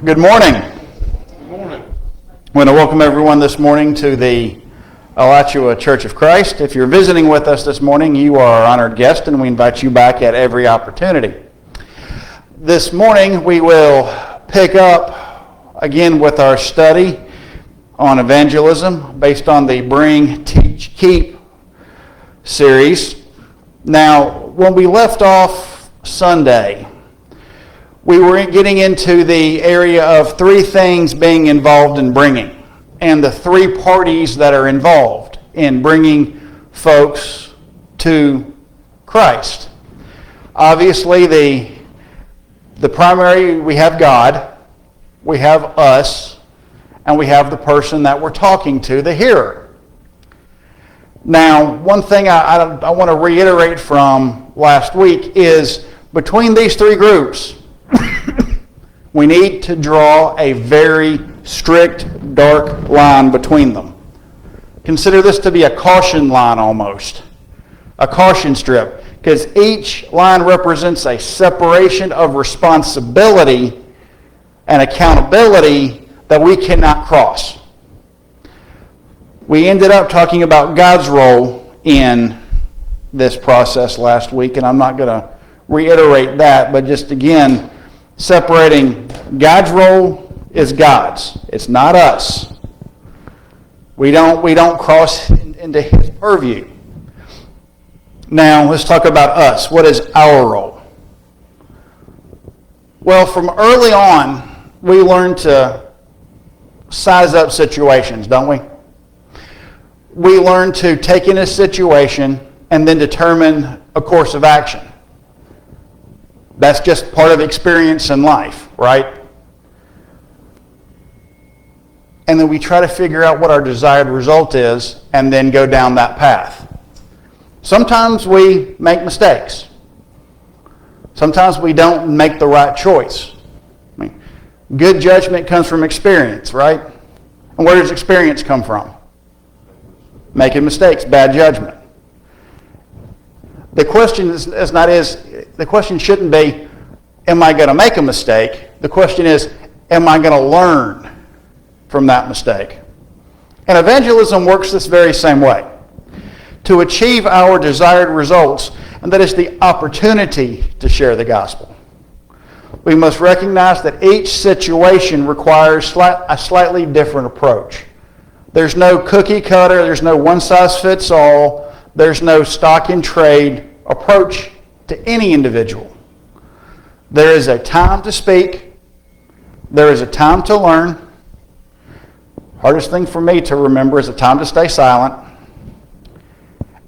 Good morning. I want to welcome everyone this morning to the Alachua Church of Christ. If you're visiting with us this morning, you are our honored guest, and we invite you back at every opportunity. This morning, we will pick up again with our study on evangelism based on the Bring, Teach, Keep series. Now, when we left off Sunday, we were getting into the area of three things being involved in bringing, and the three parties that are involved in bringing folks to Christ. Obviously, the primary, we have God, we have us, and we have the person that we're talking to, the hearer. Now, one thing I want to reiterate from last week is between these three groups, we need to draw a very strict, dark line between them. Consider this to be a caution line almost, a caution strip, because each line represents a separation of responsibility and accountability that we cannot cross. We ended up talking about God's role in this process last week, and I'm not going to reiterate that, but just again, separating God's role is God's. It's not us. We don't cross into His purview. Now, let's talk about us. What is our role? Well, from early on, we learn to size up situations, don't we? We learn to take in a situation and then determine a course of action. That's just part of experience in life, right? And then we try to figure out what our desired result is and then go down that path. Sometimes we make mistakes. Sometimes we don't make the right choice. I mean, good judgment comes from experience, right? And where does experience come from? Making mistakes, bad judgment. The question the question shouldn't be, am I going to make a mistake? The question is, am I going to learn from that mistake? And evangelism works this very same way. To achieve our desired results, and that is the opportunity to share the gospel, we must recognize that each situation requires a slightly different approach. There's no cookie cutter, there's no one size fits all, there's no stock and trade approach to any individual. There is a time to speak, there is a time to learn. Hardest thing for me to remember is a time to stay silent,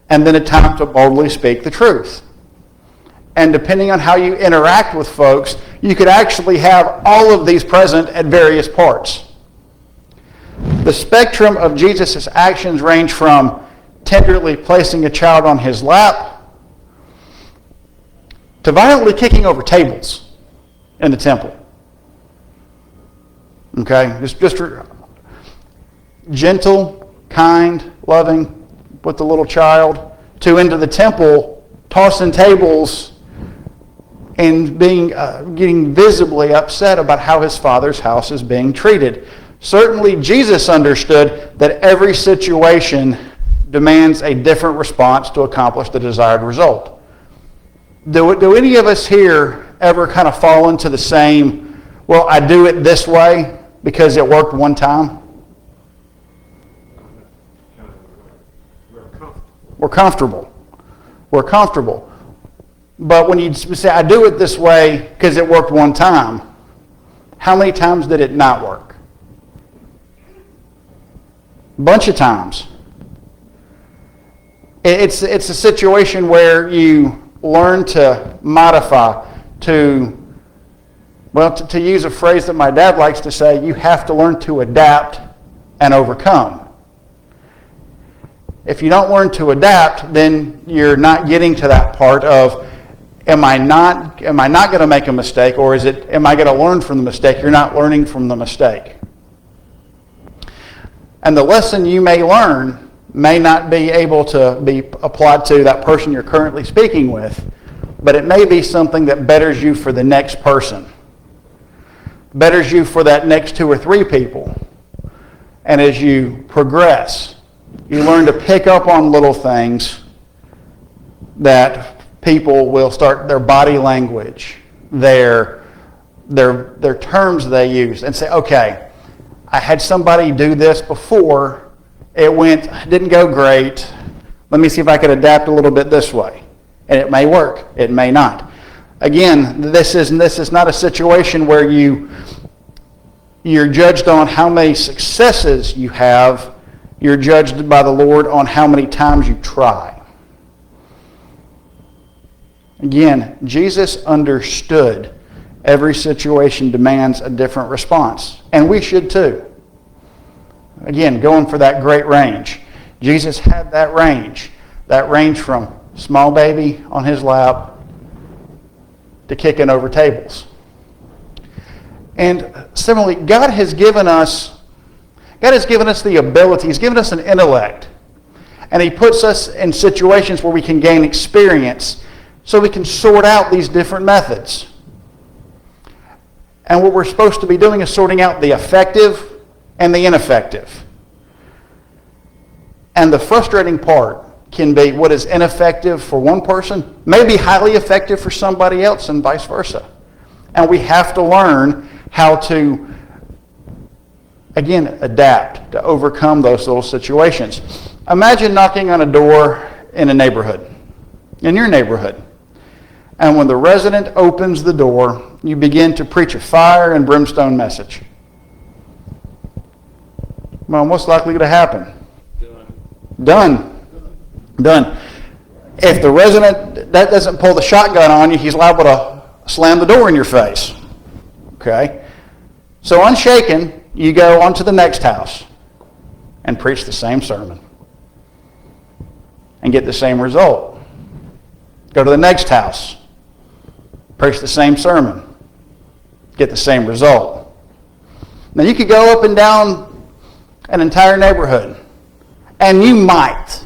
and then a time to boldly speak the truth. And depending on how you interact with folks, you could actually have all of these present at various parts. The spectrum of Jesus' actions range from tenderly placing a child on his lap to violently kicking over tables in the temple. Okay? Just gentle, kind, loving with the little child, to into the temple, tossing tables and getting visibly upset about how his Father's house is being treated. Certainly, Jesus understood that every situation demands a different response to accomplish the desired result. Do any of us here ever kind of fall into the same, well, I do it this way because it worked one time? We're comfortable. We're comfortable. But when you say, I do it this way because it worked one time, how many times did it not work? A bunch of times. It's a situation where you learn to modify, to use a phrase that my dad likes to say, you have to learn to adapt and overcome. If you don't learn to adapt, then you're not getting to that part of, am I not going to make a mistake, or is it, am I going to learn from the mistake? You're not learning from the mistake. And the lesson you may learn may not be able to be applied to that person you're currently speaking with, but it may be something that betters you for the next person. betters you for that next 2 or 3 people. And as you progress, you learn to pick up on little things that people will start, their body language, their terms they use, and say, okay, I had somebody do this before, didn't go great, let me see if I could adapt a little bit this way. And it may work, it may not. Again, this is not a situation where you're judged on how many successes you have. You're judged by the Lord on how many times you try. Again, Jesus understood every situation demands a different response. And we should too. Again, going for that great range. Jesus had that range. That range from small baby on his lap to kicking over tables. And similarly, God has given us the ability, He's given us an intellect. And He puts us in situations where we can gain experience so we can sort out these different methods. And what we're supposed to be doing is sorting out the effective and the ineffective. And the frustrating part can be what is ineffective for one person may be highly effective for somebody else and vice versa. And we have to learn how to, again, adapt to overcome those little situations. Imagine knocking on a door in a neighborhood, in your neighborhood. And when the resident opens the door, you begin to preach a fire and brimstone message. Well, what's likely to happen? Done. If the resident that doesn't pull the shotgun on you, he's liable to slam the door in your face. Okay? So unshaken, you go on to the next house and preach the same sermon and get the same result. Go to the next house, preach the same sermon, get the same result. Now you could go up and down an entire neighborhood, and you might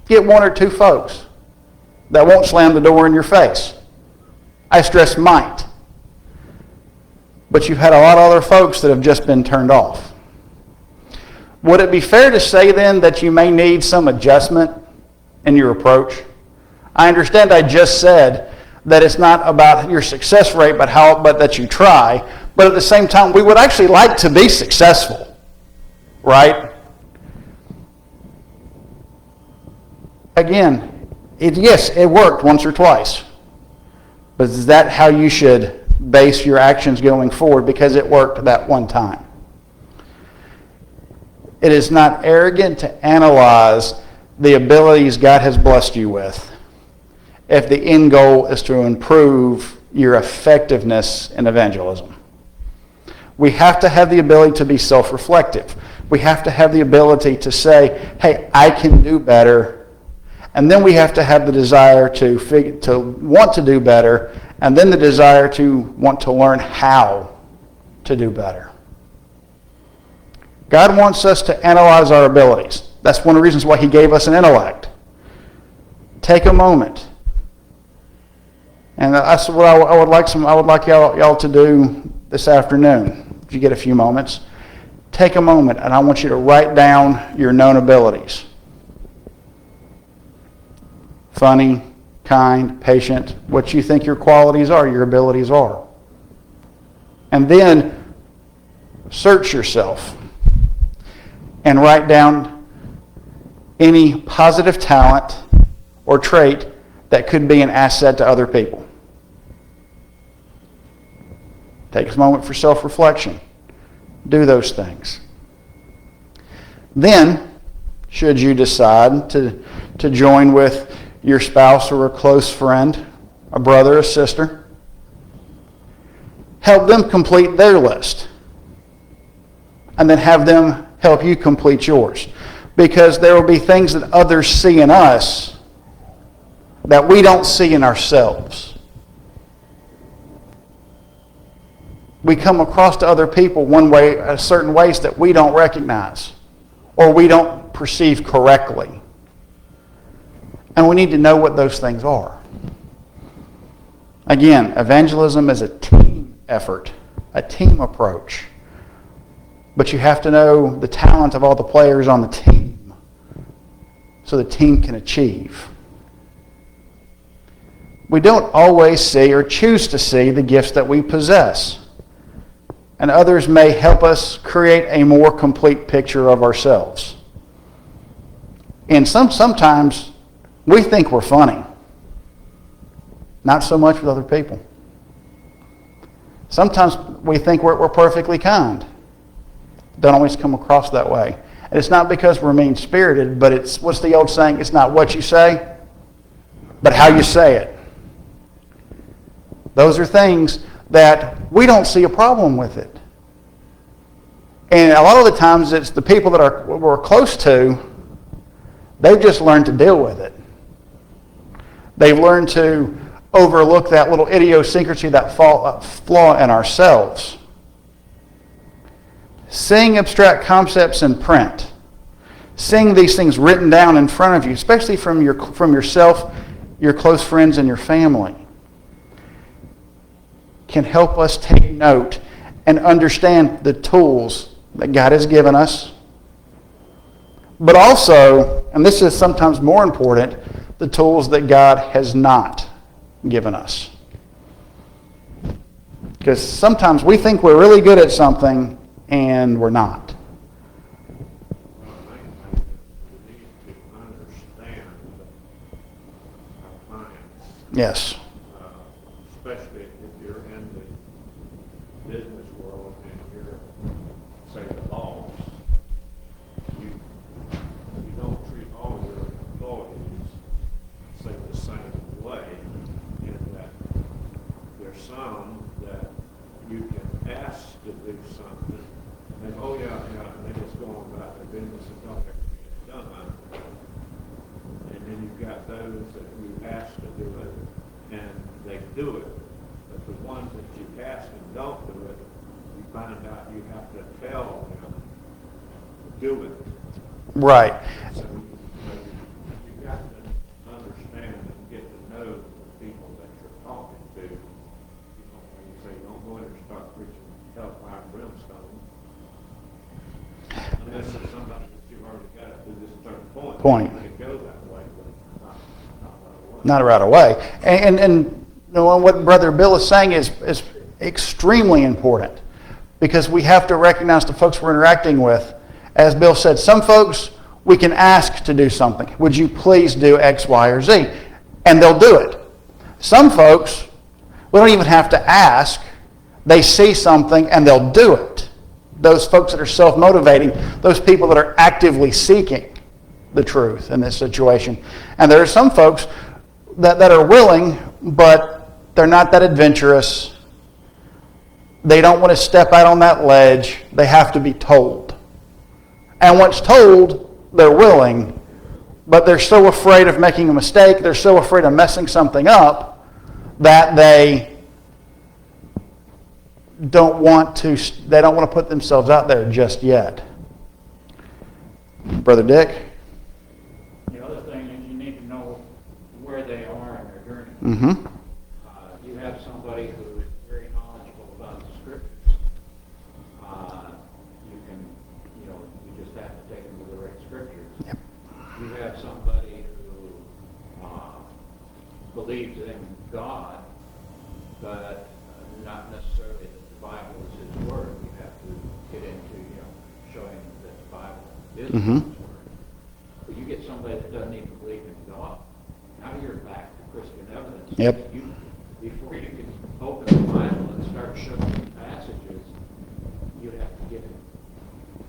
get 1 or 2 folks that won't slam the door in your face. I stress might. But you've had a lot of other folks that have just been turned off. Would it be fair to say then that you may need some adjustment in your approach? I understand I just said that it's not about your success rate, but that you try. But at the same time, we would actually like to be successful, right? Again, yes, it worked once or twice. But is that how you should base your actions going forward because it worked that one time? It is not arrogant to analyze the abilities God has blessed you with if the end goal is to improve your effectiveness in evangelism. We have to have the ability to be self-reflective. We have to have the ability to say, hey, I can do better. And then we have to have the desire to want to do better, and then the desire to want to learn how to do better. God wants us to analyze our abilities. That's one of the reasons why He gave us an intellect. Take a moment. And that's what I would like y'all to do this afternoon. If you get a few moments, take a moment, and I want you to write down your known abilities. Funny, kind, patient, what you think your qualities are, your abilities are. And then search yourself and write down any positive talent or trait that could be an asset to other people. Take a moment for self-reflection. Do those things. Then, should you decide to join with your spouse or a close friend, a brother or sister, help them complete their list. And then have them help you complete yours. Because there will be things that others see in us that we don't see in ourselves. We come across to other people certain ways that we don't recognize or we don't perceive correctly. And we need to know what those things are. Again, evangelism is a team effort, a team approach. But you have to know the talent of all the players on the team so the team can achieve. We don't always see or choose to see the gifts that we possess. And others may help us create a more complete picture of ourselves. And sometimes we think we're funny. Not so much with other people. Sometimes we think we're perfectly kind. Don't always come across that way. And it's not because we're mean-spirited, but it's, what's the old saying? It's not what you say, but how you say it. Those are things that we don't see a problem with it. And a lot of the times it's the people that we're close to, they've just learned to deal with it. They've learned to overlook that little idiosyncrasy, that flaw in ourselves. Seeing abstract concepts in print, seeing these things written down in front of you, especially from yourself, your close friends, and your family, can help us take note and understand the tools that God has given us. But also, and this is sometimes more important, the tools that God has not given us. Because sometimes we think we're really good at something and we're not. Yes. Especially if you're in the business world and you're, say, the boss, you don't treat all your employees, say, the same way, in that there's some that you can ask to do something, and oh yeah, and they just go on about their business and don't ever get it done. And then you've got those that you ask to do it, and they do it. But the ones that you ask and don't do it, you find out you have to tell them to do it. Right. So you've got to understand and get to know the people that you're talking to. You know, when you say, don't go in and start preaching hellfire and brimstone. Unless it's somebody that you've already got to this certain point. It goes that way, but not right away. And you know, what Brother Bill is saying is extremely important, because we have to recognize the folks we're interacting with. As Bill said, some folks we can ask to do something. Would you please do X, Y, or Z? And they'll do it. Some folks, we don't even have to ask. They see something and they'll do it. Those folks that are self-motivating, those people that are actively seeking the truth in this situation. And there are some folks that are willing, but they're not that adventurous. They don't want to step out on that ledge. They have to be told. And once told, they're willing, but they're so afraid of making a mistake, they're so afraid of messing something up, that they don't want to put themselves out there just yet. Brother Dick? The other thing is you need to know where they are in their journey. Mm-hmm. You have somebody who is very knowledgeable about the scriptures. You just have to take them to the right scriptures. Yep. You have somebody who believes in God, but not necessarily that the Bible is His Word. You have to get into, showing that the Bible is Mm-hmm. His Word. But you get somebody that doesn't even believe in God. Now you're back to Christian evidence. Yep. Before you can open the Bible and start showing passages, you have to get him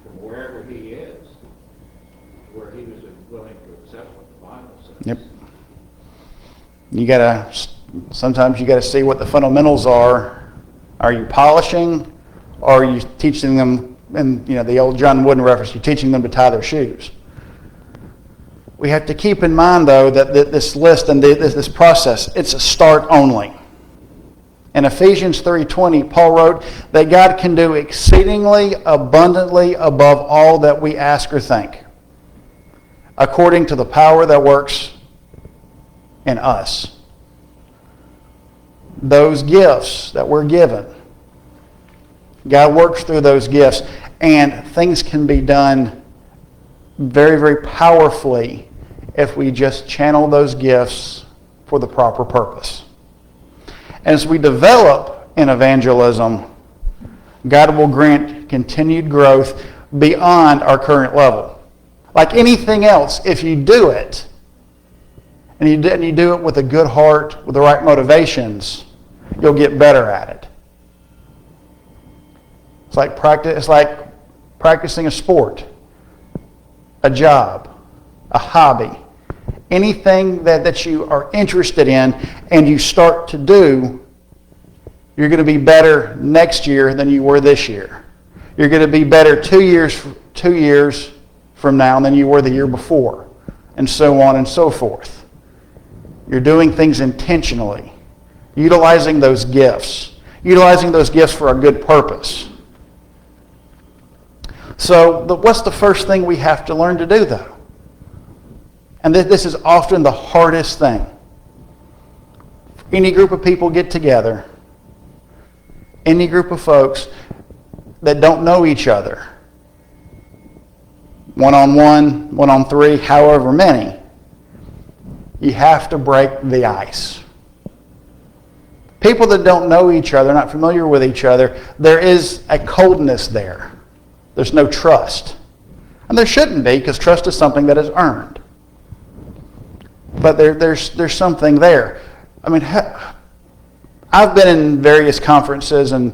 from wherever he is to where he was willing to accept what the Bible says. Yep. Sometimes you got to see what the fundamentals are. Are you polishing, or are you teaching them, and the old John Wooden reference, you're teaching them to tie their shoes? We have to keep in mind, though, that this list and this process, it's a start only. In Ephesians 3:20, Paul wrote that God can do exceedingly abundantly above all that we ask or think, according to the power that works in us. Those gifts that we're given, God works through those gifts, and things can be done very, very powerfully if we just channel those gifts for the proper purpose. As we develop in evangelism, God will grant continued growth beyond our current level. Like anything else, if you do it, and you do it with a good heart, with the right motivations, you'll get better at it. It's like practicing a sport, a job, a hobby. Anything that you are interested in and you start to do, you're going to be better next year than you were this year. You're going to be better 2 years from now than you were the year before, and so on and so forth. You're doing things intentionally, utilizing those gifts for a good purpose. So what's the first thing we have to learn to do, though? And this is often the hardest thing. Any group of people get together, any group of folks that don't know each other, one-on-one, one-on-three, however many, you have to break the ice. People that don't know each other, not familiar with each other, there is a coldness there. There's no trust. And there shouldn't be, because trust is something that is earned. But there's something there. I mean, I've been in various conferences and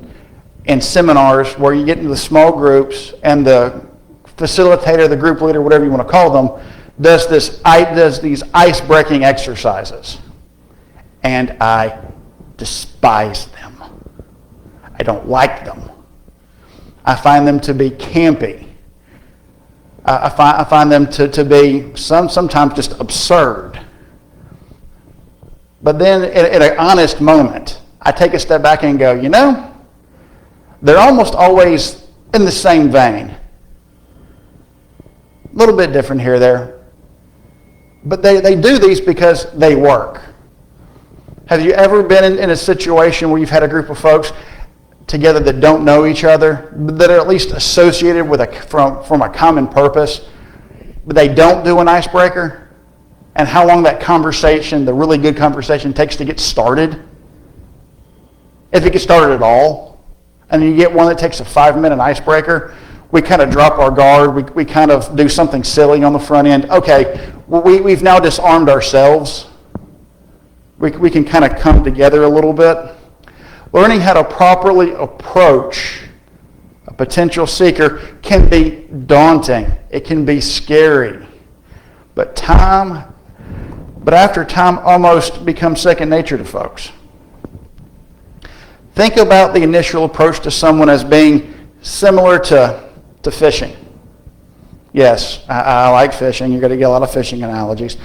seminars where you get into the small groups and the facilitator, the group leader, whatever you want to call them, does these ice-breaking exercises. And I despise them. I don't like them. I find them to be campy. I find them to be sometimes just absurd. But then at an honest moment, I take a step back and go, they're almost always in the same vein. A little bit different here or there. But they do these because they work. Have you ever been in a situation where you've had a group of folks together that don't know each other, that are at least associated with from a common purpose, but they don't do an icebreaker? And how long that conversation, the really good conversation, takes to get started? If it gets started at all. And you get one that takes a 5-minute icebreaker, we kind of drop our guard, we kind of do something silly on the front end. Okay, we've now disarmed ourselves. We can kind of come together a little bit. Learning how to properly approach a potential seeker can be daunting. It can be scary. But after time almost becomes second nature to folks. Think about the initial approach to someone as being similar to fishing. Yes, I like fishing. You're going to get a lot of fishing analogies.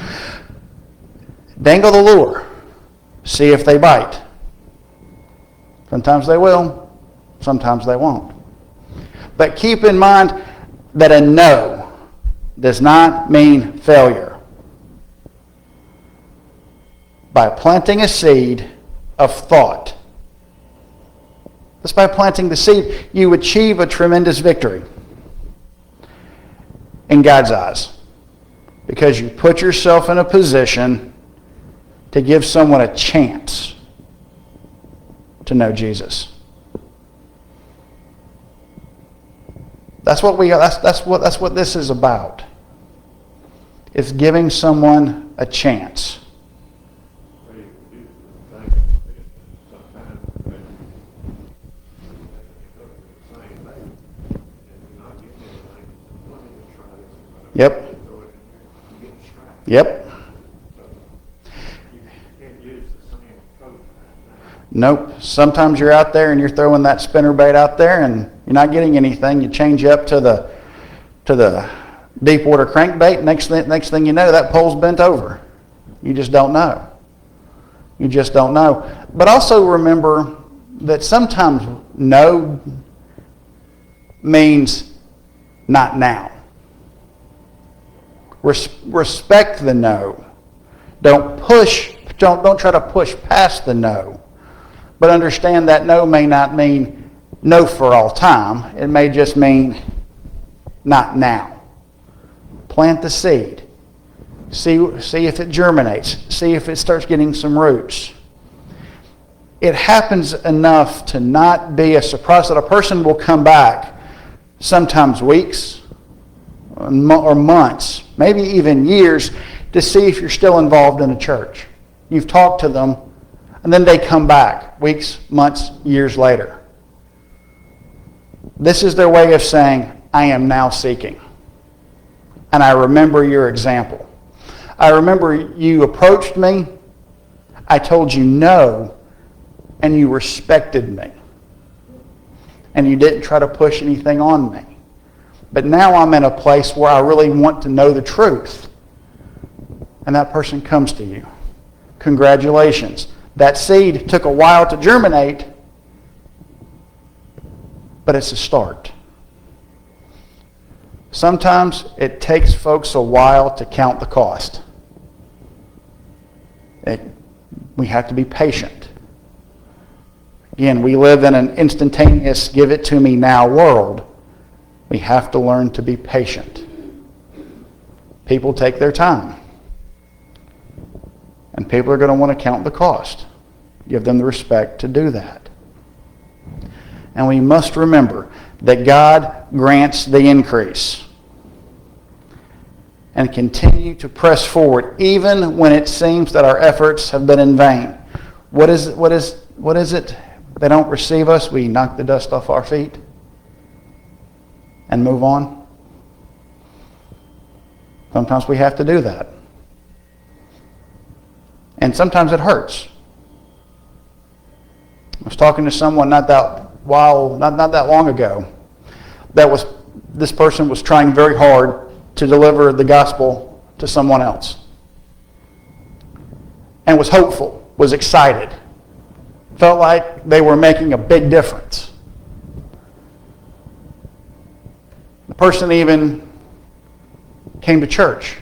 Dangle the lure. See if they bite. Sometimes they will. Sometimes they won't. But keep in mind that a no does not mean failure. By planting a seed of thought, just by planting the seed, you achieve a tremendous victory in God's eyes, because you put yourself in a position to give someone a chance to know Jesus. That's what this is about. It's giving someone a chance. Yep. Yep. Nope. Sometimes you're out there and you're throwing that spinnerbait out there and you're not getting anything. You change up to the deep water crankbait. Next thing you know, that pole's bent over. You just don't know. You just don't know. But also remember that sometimes no means not now. Respect the no. Don't try to push past the no. But understand that no may not mean no for all time. It may just mean not now. Plant the seed. See if it germinates. See if it starts getting some roots. It happens enough to not be a surprise that a person will come back sometimes weeks or months, maybe even years, to see if you're still involved in a church. You've talked to them, and then they come back weeks, months, years later. This is their way of saying, I am now seeking. And I remember your example. I remember you approached me, I told you no, and you respected me. And you didn't try to push anything on me. But now I'm in a place where I really want to know the truth. And that person comes to you. Congratulations. That seed took a while to germinate, but it's a start. Sometimes it takes folks a while to count the cost. We have to be patient. Again, we live in an instantaneous, give it to me now world. We have to learn to be patient. People take their time. And people are going to want to count the cost. Give them the respect to do that. And we must remember that God grants the increase. And continue to press forward even when it seems that our efforts have been in vain. What is it? They don't receive us, we knock the dust off our feet and move on. Sometimes we have to do that. And sometimes it hurts. I was talking to someone not that long ago. This person was trying very hard to deliver the gospel to someone else. And was hopeful, was excited. Felt like they were making a big difference. The person even came to church,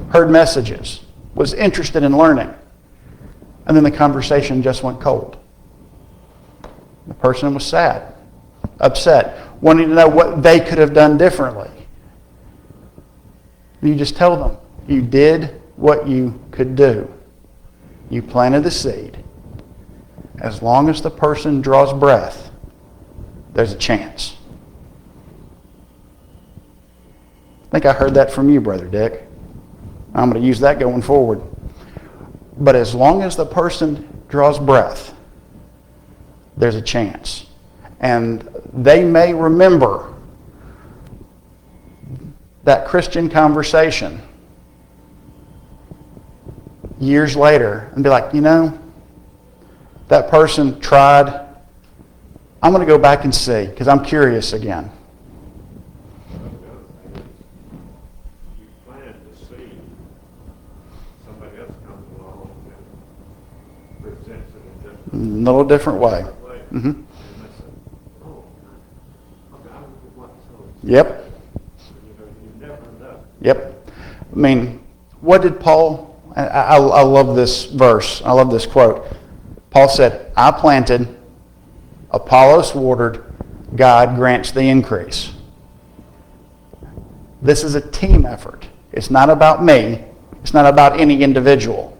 heard messages, was interested in learning, and then the conversation just went cold. The person was sad, upset, wanting to know what they could have done differently. You just tell them, you did what you could do. You planted the seed. As long as the person draws breath, there's a chance. I think I heard that from you, Brother Dick. I'm going to use that going forward. But as long as the person draws breath, there's a chance. And they may remember that Christian conversation years later and be like, that person tried. I'm going to go back and see because I'm curious again. You plant the seed, somebody else comes along and presents it in just A little different way. Mm-hmm. And they say, oh, okay, I would want to. Yep. You never know. Yep. I mean, what did Paul... I love this verse. I love this quote. Paul said, I planted, Apollos watered, God grants the increase. This is a team effort. It's not about me. It's not about any individual.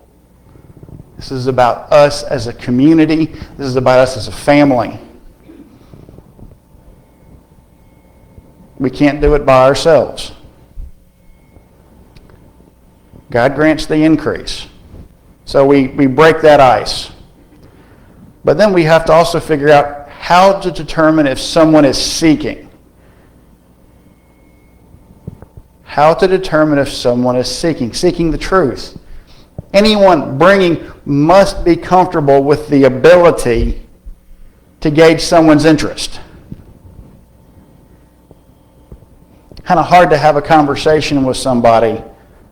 This is about us as a community. This is about us as a family. We can't do it by ourselves. God grants the increase. So we break that ice. But then we have to also figure out how to determine if someone is seeking. How to determine if someone is seeking the truth. Anyone bringing must be comfortable with the ability to gauge someone's interest. Kind of hard to have a conversation with somebody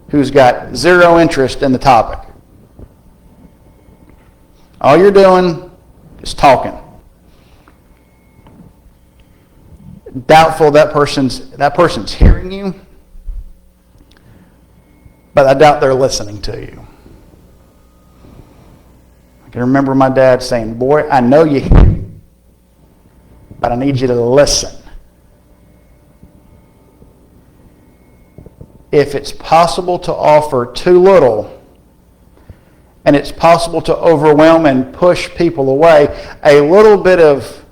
who's got zero interest in the topic. All you're doing is talking. Doubtful that person's hearing you, but I doubt they're listening to you. I can remember my dad saying, boy, I know you hear me, but I need you to listen. If it's possible to offer too little, and it's possible to overwhelm and push people away, a little bit of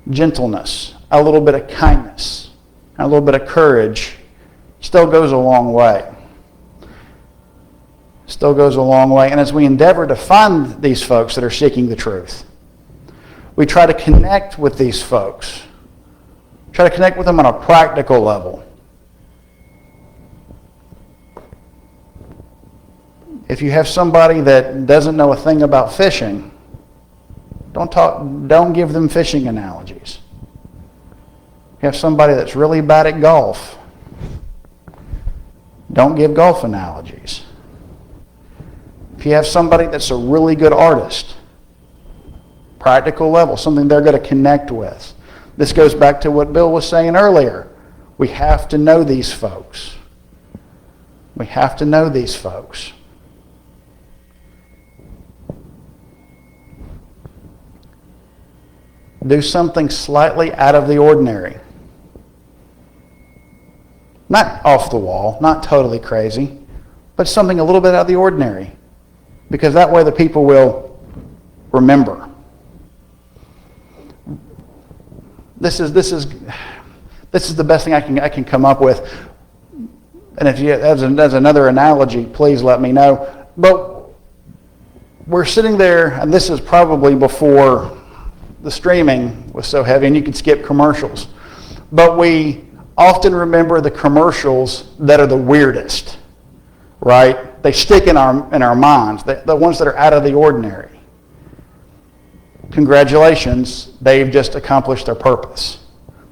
gentleness, a little bit of kindness, and a little bit of courage still goes a long way. Still goes a long way. And as we endeavor to find these folks that are seeking the truth, we try to connect with these folks. Try to connect with them on a practical level. If you have somebody that doesn't know a thing about fishing, don't give them fishing analogies. If you have somebody that's really bad at golf, don't give golf analogies. If you have somebody that's a really good artist, practical level, something they're going to connect with. This goes back to what Bill was saying earlier. We have to know these folks. We have to know these folks. Do something slightly out of the ordinary. Not off the wall, not totally crazy, but something a little bit out of the ordinary. Because that way the people will remember. This is the best thing I can come up with. And if you as another analogy, please let me know. But we're sitting there, and this is probably before the streaming was so heavy, and you could skip commercials. But we often remember the commercials that are the weirdest, right? They stick in our minds, the ones that are out of the ordinary. Congratulations, they've just accomplished their purpose.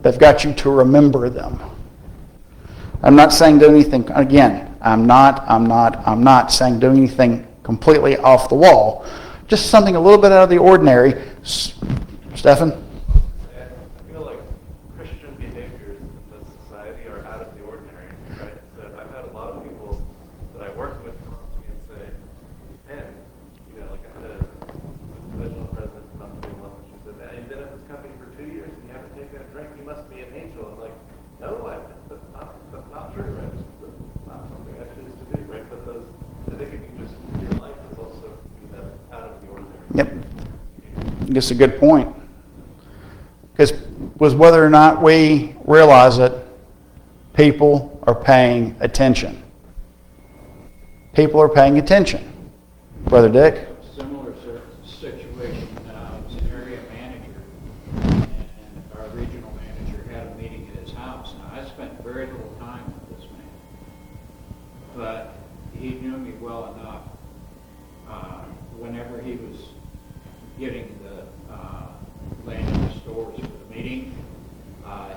They've got you to remember them. I'm not saying do anything, again, I'm not saying do anything completely off the wall. Just something a little bit out of the ordinary. Stefan? I feel like Christian behaviors in this society are out of the ordinary, right? So I've had a lot of people that I work with come up to me and say, man, like I had a divisional president come up to me once and she said, man, you've been at this company for 2 years and you haven't taken a drink, you must be an angel. I'm like, no, that's not true, right? That's not something I choose to do, right? But I think if you just, your life is also out of the ordinary. Yep. That's a good point. Because whether or not we realize it, people are paying attention. People are paying attention. Brother Dick? Similar situation, I was an area manager, and our regional manager had a meeting at his house. Now, I spent very little time with this man, but he knew me well enough. Whenever he was getting the land in the stores for the meeting,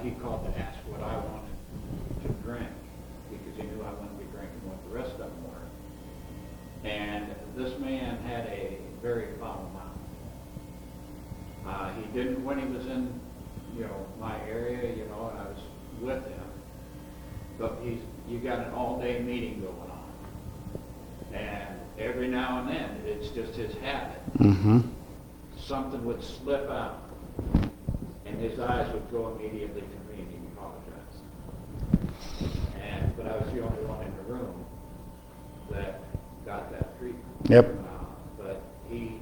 he called to ask what I wanted to drink, because he knew I wouldn't be drinking what the rest of them were. And this man had a very foul mouth. He didn't, when he was in, my area, and I was with him, but you got an all-day meeting going on. And every now and then, it's just his habit. Mm-hmm. Something would slip out, and his eyes would go immediately to me, and he'd apologize. But I was the only one in the room that got that treatment. Yep. But he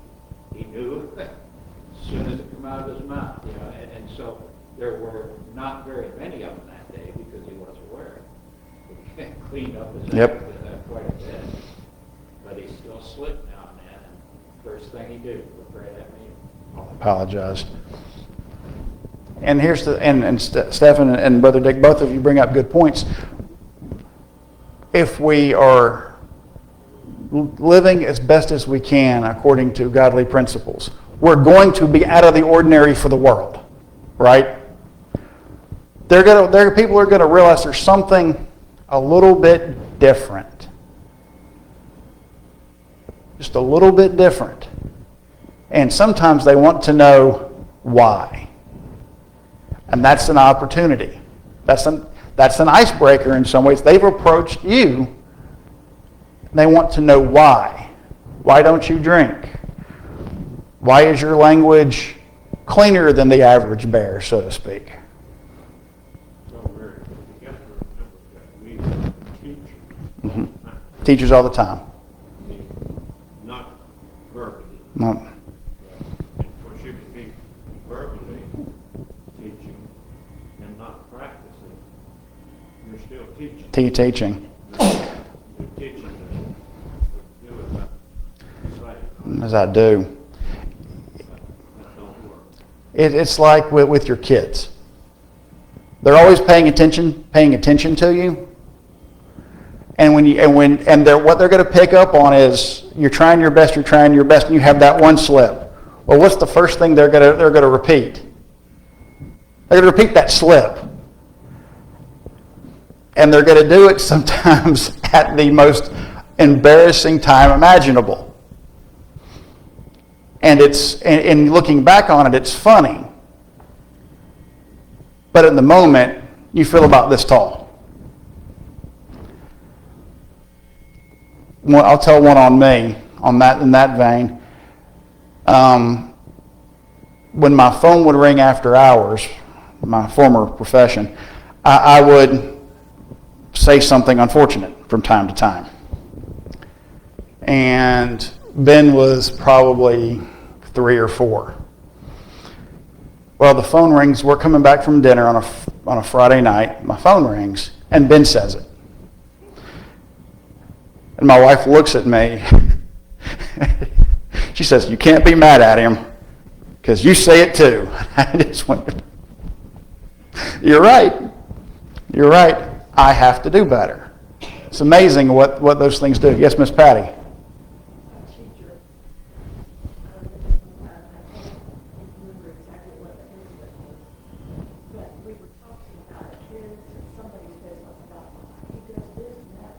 knew as soon as it came out of his mouth, and so there were not very many of them that day because he was aware. He cleaned up his act quite a bit, but he still slipped now and then. And first thing he did was right at me. Apologized. And here's Stephen and Brother Dick, both of you bring up good points. If we are living as best as we can according to godly principles, we're going to be out of the ordinary for the world, right? People are going to realize there's something a little bit different. Just a little bit different. And sometimes they want to know why. And that's an opportunity. That's an icebreaker in some ways. They've approached you. They want to know why. Why don't you drink? Why is your language cleaner than the average bear, so to speak. So we're, you got to remember that we teach all the time. Teachers all the time. I mean, not verbally. No. And of course, you can be verbally teaching and not practicing. You're still teaching. Teaching, You're teaching to do it like say. as I do. That don't work. It's like with your kids. They're always paying attention to you. And what they're going to pick up on is you're trying your best, and you have that one slip. Well, what's the first thing they're going to repeat? They're going to repeat that slip. And they're going to do it sometimes at the most embarrassing time imaginable. And in looking back on it, it's funny. But in the moment, you feel about this tall. I'll tell one on me in that vein. When my phone would ring after hours, my former profession, I would say something unfortunate from time to time. And Ben was probably 3 or 4. Well, the phone rings. We're coming back from dinner on a Friday night. My phone rings, and Ben says it. And my wife looks at me. She says, "You can't be mad at him because you say it too." I just went, "You're right. You're right. I have to do better." It's amazing what those things do. Yes, Miss Patty. Teacher, I can't remember exactly what the incident was, but we were talking about kids, and somebody said something about, he does this and that,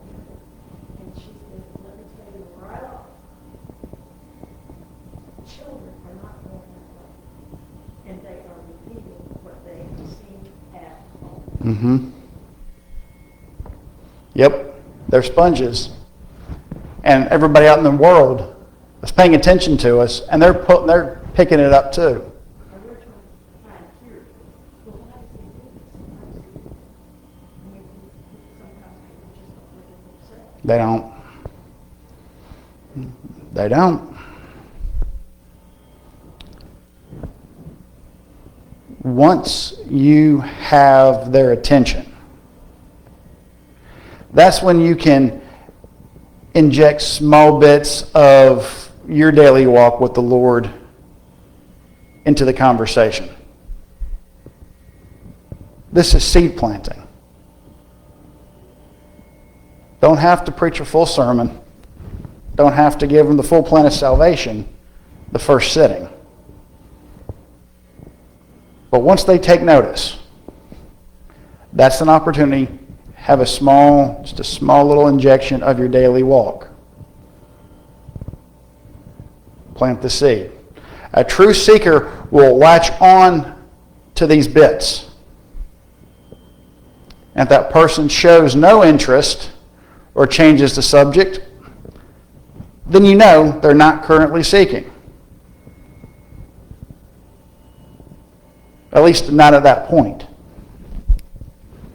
and she said, let me tell you right off, children are not going that way, and they are repeating what they have seen at home. Mm-hmm. Yep. They're sponges. And everybody out in the world is paying attention to us, and they're picking it up too. And we're trying to find cures. Well, why does he do this? Why does he do this? I mean, sometimes people just don't look at themselves. They don't. They don't. Once you have their attention, that's when you can inject small bits of your daily walk with the Lord into the conversation. This is seed planting. Don't have to preach a full sermon. Don't have to give them the full plan of salvation the first sitting. But once they take notice, that's an opportunity to have just a small little injection of your daily walk. Plant the seed. A true seeker will latch on to these bits. And if that person shows no interest or changes the subject, then you know they're not currently seeking. At least not at that point.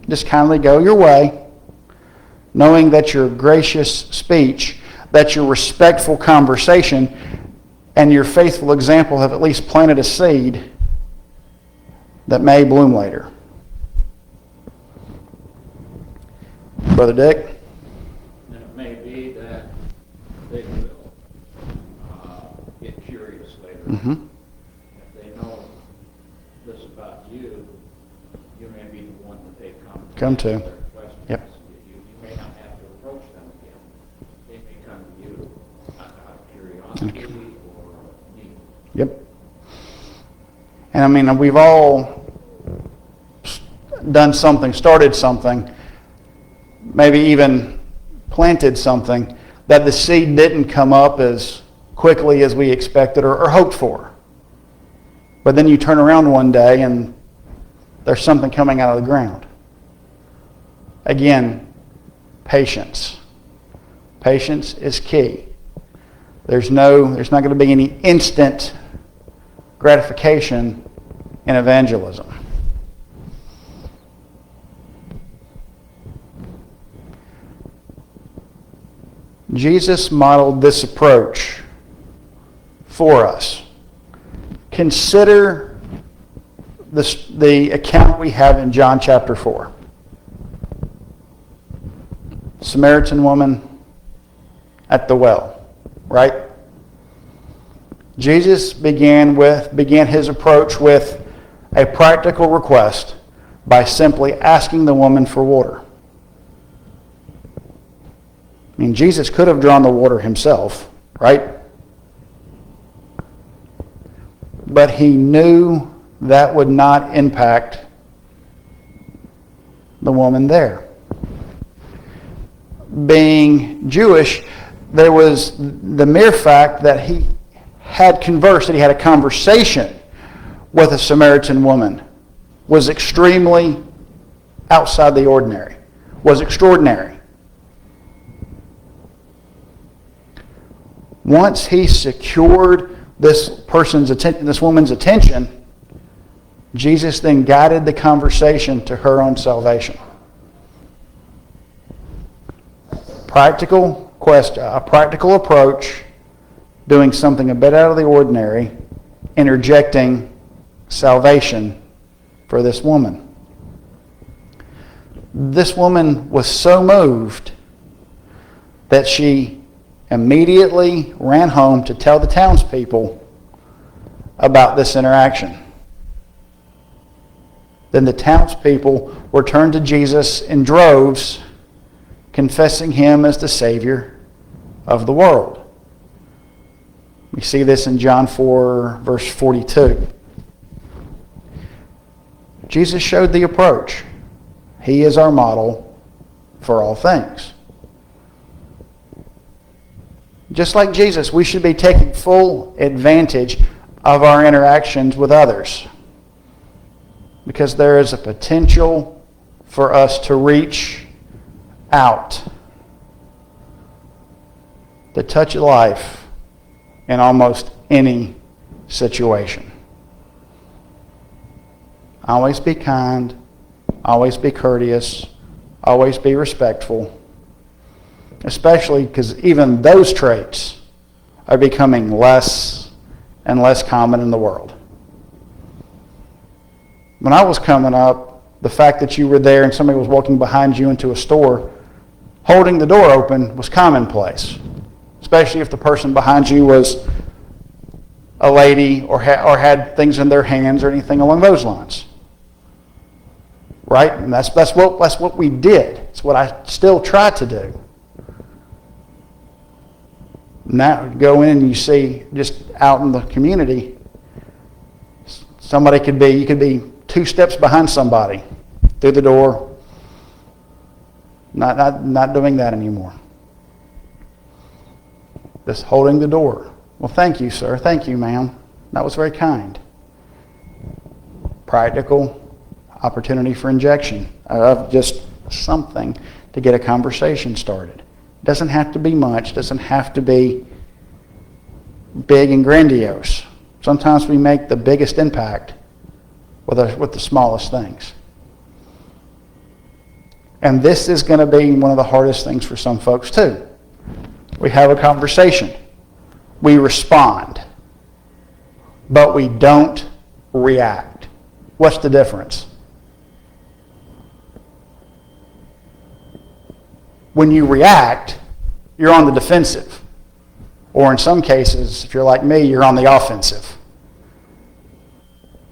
Just kindly go your way, knowing that your gracious speech, that your respectful conversation, and your faithful example have at least planted a seed that may bloom later. Brother Dick? And it may be that they will get curious later. Mm-hmm. If they know this about you, you may be the one that they Come to. Their questions. Yep. You may not have to approach them again. They may come to you out of curiosity or need. Yep. And I mean, we've all done something, started something, maybe even planted something that the seed didn't come up as quickly as we expected or hoped for. But then you turn around one day and there's something coming out of the ground. Again, patience. Patience is key. There's not going to be any instant gratification in evangelism. Jesus modeled this approach for us. Consider the account we have in John chapter 4. Samaritan woman at the well, right? Jesus began his approach with a practical request by simply asking the woman for water. I mean, Jesus could have drawn the water himself, right? But he knew that would not impact the woman there. Being Jewish, there was the mere fact that he had conversed, that he had a conversation with a Samaritan woman, was extremely outside the ordinary, was extraordinary. Once he secured this person's attention, this woman's attention, Jesus then guided the conversation to her own salvation. Practical question, a practical approach, doing something a bit out of the ordinary, interjecting salvation for this woman. This woman was so moved that she immediately ran home to tell the townspeople about this interaction. Then the townspeople were turned to Jesus in droves, confessing him as the Savior of the world. We see this in John 4, verse 42. Jesus showed the approach. He is our model for all things. Just like Jesus, we should be taking full advantage of our interactions with others, because there is a potential for us to reach out, to touch life in almost any situation. Always be kind, always be courteous, always be respectful, especially because even those traits are becoming less and less common in the world. When I was coming up, the fact that you were there and somebody was walking behind you into a store, holding the door open was commonplace, especially if the person behind you was a lady or had things in their hands or anything along those lines. Right? And that's what we did. It's what I still try to do. Now go in and you see just out in the community, you could be 2 steps behind somebody through the door. Not doing that anymore. Just holding the door. Well, thank you, sir. Thank you, ma'am. That was very kind. Practical opportunity for injection of just something to get a conversation started. Doesn't have to be much. Doesn't have to be big and grandiose. Sometimes we make the biggest impact with the smallest things. And this is going to be one of the hardest things for some folks too. We have a conversation. We respond. But we don't react. What's the difference? When you react, you're on the defensive. Or in some cases, if you're like me, you're on the offensive.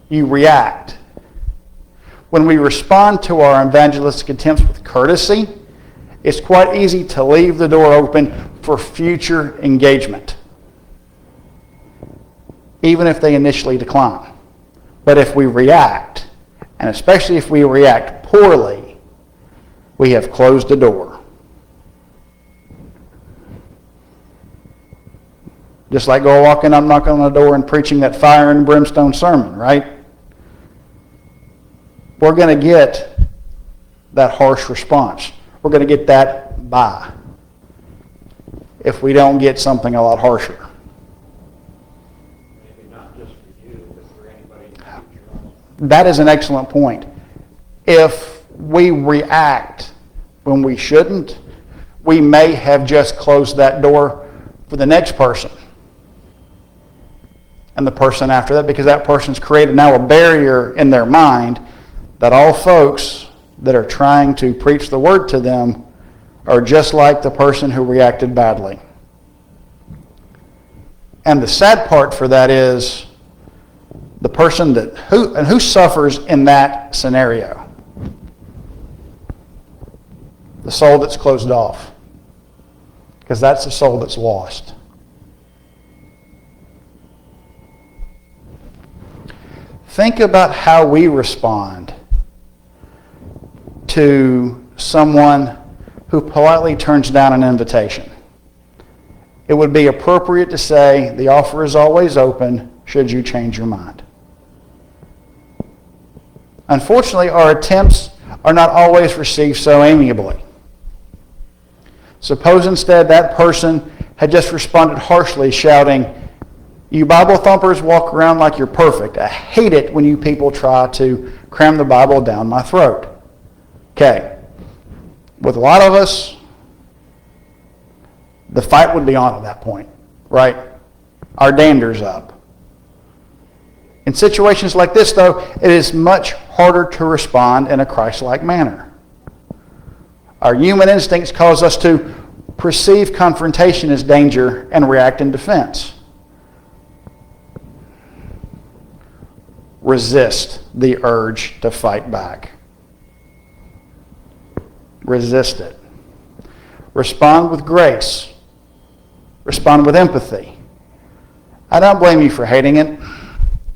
You react. When we respond to our evangelistic attempts with courtesy, it's quite easy to leave the door open for future engagement, even if they initially decline. But if we react, and especially if we react poorly, we have closed the door. Just like go walking up, knocking on the door and preaching that fire and brimstone sermon, right? We're going to get that harsh response. We're going to get that bye if we don't get something a lot harsher. Maybe not just for you, but for anybody in the future that is an excellent point. If we react when we shouldn't, we may have just closed that door for the next person and the person after that, because that person's created now a barrier in their mind that all folks that are trying to preach the word to them are just like the person who reacted badly. And the sad part for that is the person who suffers in that scenario? The soul that's closed off. Because that's the soul that's lost. Think about how we respond to someone who politely turns down an invitation. It would be appropriate to say, the offer is always open should you change your mind. Unfortunately, our attempts are not always received so amiably. Suppose instead that person had just responded harshly, shouting, "You Bible thumpers walk around like you're perfect. I hate it when you people try to cram the Bible down my throat." Okay. With a lot of us, the fight would be on at that point, right? Our dander's up. In situations like this, though, it is much harder to respond in a Christ-like manner. Our human instincts cause us to perceive confrontation as danger and react in defense. Resist the urge to fight back. Resist it. Respond with grace. Respond with empathy. I don't blame you for hating it.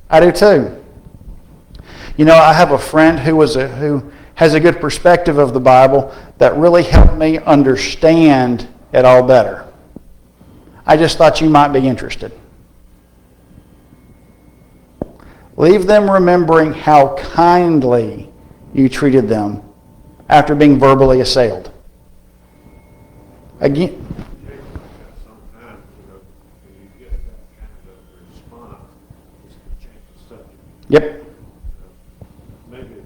I do too. You know, I have a friend who has a good perspective of the Bible that really helped me understand it all better. I just thought you might be interested. Leave them remembering how kindly you treated them after being verbally assailed. Again, Sometimes, when you get that kind of response, it's to change the subject. yep, Maybe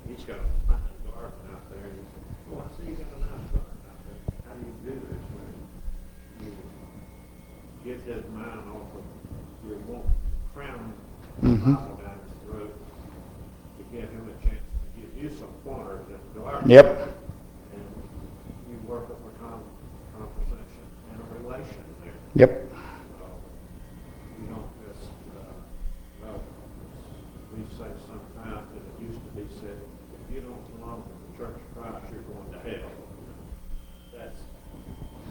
he's got a fine garden out there, and he says, "Oh, I see you got a nice garden out there. How do you do this?" When you get his mind off of your won't cram the Bible down his throat to give him a chance to give you some pointers in the garden. yep, And you work up a conversation and a relation there. yep. You don't just, well, we say sometimes that it used to be said, if you don't belong to the Church of Christ, you're going to hell. That's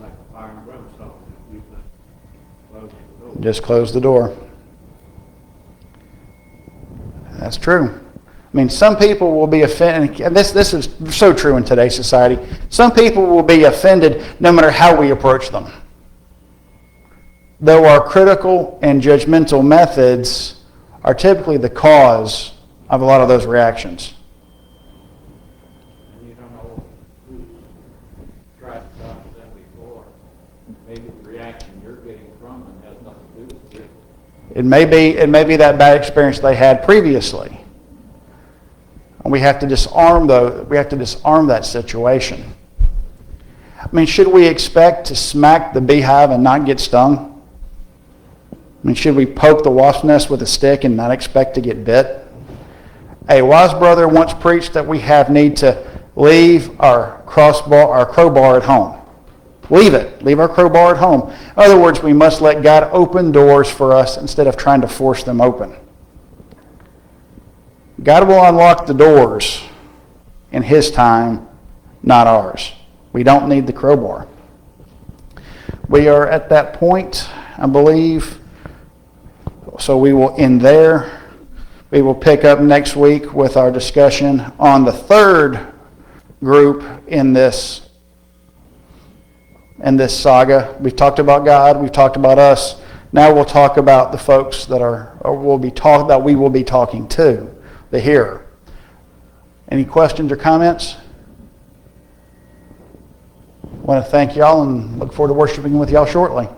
like a fire and brimstone. You think, close the door. Just close the door. That's true. I mean, some people will be offended, and this is so true in today's society. Some people will be offended no matter how we approach them. Though our critical and judgmental methods are typically the cause of a lot of those reactions. And you don't know who tried to talk to them before. Maybe the reaction you're getting from them has nothing to do with you. It may be that bad experience they had previously. And we have to disarm that situation. I mean, should we expect to smack the beehive and not get stung? I mean, should we poke the wasp nest with a stick and not expect to get bit? A wise brother once preached that we have need to leave our crowbar at home. Leave it. Leave our crowbar at home. In other words, we must let God open doors for us instead of trying to force them open. God will unlock the doors in His time, not ours. We don't need the crowbar. We are at that point, I believe, so we will end there. We will pick up next week with our discussion on the third group in this saga. We've talked about God, we've talked about us. Now we'll talk about the folks that we will be talking to, the hearer. Any questions or comments? I want to thank y'all and look forward to worshiping with y'all shortly.